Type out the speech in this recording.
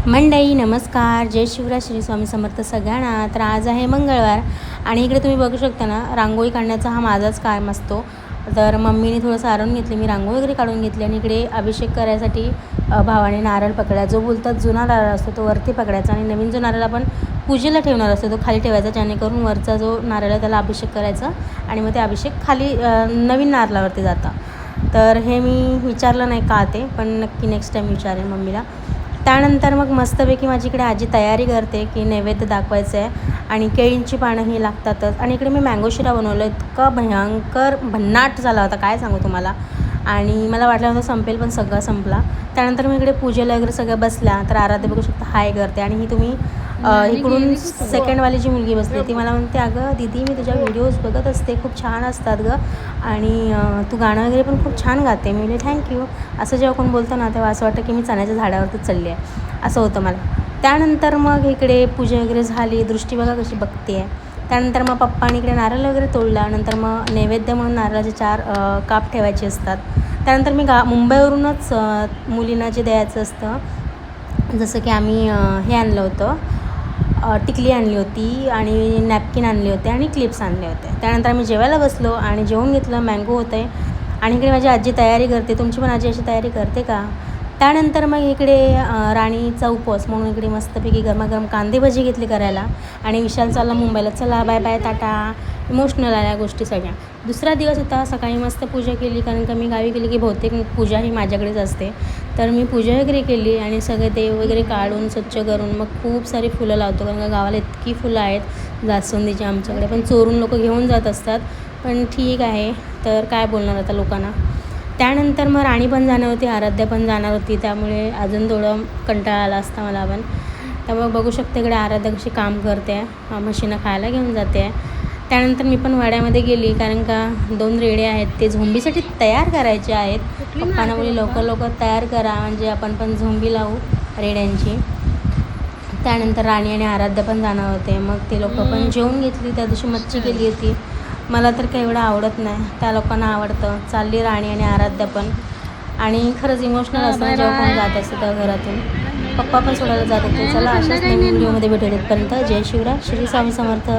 मंडळी नमस्कार, जय शिवराय, श्री स्वामी समर्थ सगळ्यांना. तर आज आहे मंगळवार आणि इकडे तुम्ही बघू शकता ना, रांगोळी काढण्याचा हा माझाच काम असतो. तर मम्मीने थोडंसं सारून घेतली, मी रांगोळी वगैरे काढून घेतली आणि इकडे अभिषेक करायसाठी भावाने नारळ पकडायचा. जो बोलतात जुना नारळ असतो तो वरती पकडायचा आणि नवीन जो नारळ आपण पूजेला ठेवणार असतो तो खाली ठेवायचा, जेणेकरून वरचा जो नारळ आहे त्याला अभिषेक करायचा आणि मग ते अभिषेक खाली नवीन नारळावरती जातं. तर हे मी विचारलं नाही का ते, पण नक्की नेक्स्ट टाईम विचारेन मम्मीला. त्यानंतर मग मस्तपैकी माझी इकडे आजी तयारी करते की नैवेद्य दाखवायचं आहे आणि केळींची पानं ही लागतातच. आणि इकडे मी मँगो शिरा बनवलं, इतका भयंकर भन्नाट झाला होता काय सांगू तुम्हाला. आणि मला वाटलं होतं संपेल, पण सगळं संपला. त्यानंतर मी इकडे पूजेला वगैरे सगळं बसल्या. तर आराध्य बघू शकता हाय करते आणि ही तुम्ही इकडून सेकंडवाली जी मुलगी बसली ती मला म्हणते, अगं दीदी मी तुझ्या व्हिडिओज बघत असते, खूप छान असतात गं आणि तू गाणं वगैरे पण खूप छान गाते. मी बोलले थँक्यू. असं जेव्हा कोण बोलतं ना तेव्हा असं वाटतं की मी चण्याच्या झाडावरतीच चालली आहे, असं होतं मला. त्यानंतर मग इकडे पूजा वगैरे झाली, दृष्टी बघा कशी बघते आहे. त्यानंतर मग पप्पाने इकडे नारळ वगैरे तोडला. नंतर मग नैवेद्य म्हणून नारळाचे 4 काप ठेवायचे असतात. त्यानंतर मी मुंबईवरूनच मुलींना जे द्यायचं असतं, जसं की आम्ही हे आणलं होतं, टिकली आणली होती आणि नॅपकिन आणले होते आणि क्लिप्स आणले होते. त्यानंतर आम्ही जेवायला बसलो आणि जेवून घेतलं. मँगो होतं आहे आणि इकडे माझी आजी तयारी करते. तुमची पण आजी अशी तयारी करते का? त्यानंतर मग इकडे राणीचा उपवास म्हणून इकडे मस्तपैकी गरमागरम कांदे भजी घेतली करायला आणि विशाल चालला मुंबईला. चला बाय बाय टाटा. इमोशनल आल्या गोष्टी सगळ्या. दुसरा दिवस होता, सकाळी मस्त पूजा केली, कारण का मी गावी गेली की बहुतेक पूजा ही माझ्याकडेच असते. तर मी पूजा वगैरे केली आणि सगळे देव वगैरे काढून स्वच्छ करून मग खूप सारी फुलं लावतो, कारण का गावाला इतकी फुलं आहेत जास्वंदीची आमच्याकडे, पण चोरून लोक घेऊन जात असतात. पण ठीक आहे, तर काय बोलणार आता लोकांना. त्यानंतर मग राणी पण जाणार होती, आराध्या पण जाणार होती, त्यामुळे अजून थोडं कंटाळा आला असता मला पण. त्यामुळे बघू शकते इकडे आराध्या कशी काम करते, म्हशींना खायला घेऊन जाते. त्यानंतर मी पण वाड्यामध्ये गेली, कारण का 2 रेडे आहेत ते झोंबीसाठी तयार करायचे आहेत. पप्पांना बोलली लवकर लवकर तयार करा, म्हणजे आपण पण झोंबी लावू रेड्यांची. त्यानंतर राणी आणि आराध्या पण जाणार होते. मग ते लोक पण जेवून घेतली. त्या दिवशी मच्छी केली होती, मला तर काही एवढं आवडत नाही, त्या लोकांना आवडतं. चालली राणी आणि आराध्या पण. आणि खरंच इमोशनल असतं जेव्हा कोण जात असतं त्या घरातून. पप्पा पण सोडायला जात होते. चला अशाच नवीन व्हिडिओमध्ये भेटू. तिथपर्यंत जय शिवराय, श्री स्वामी समर्थ.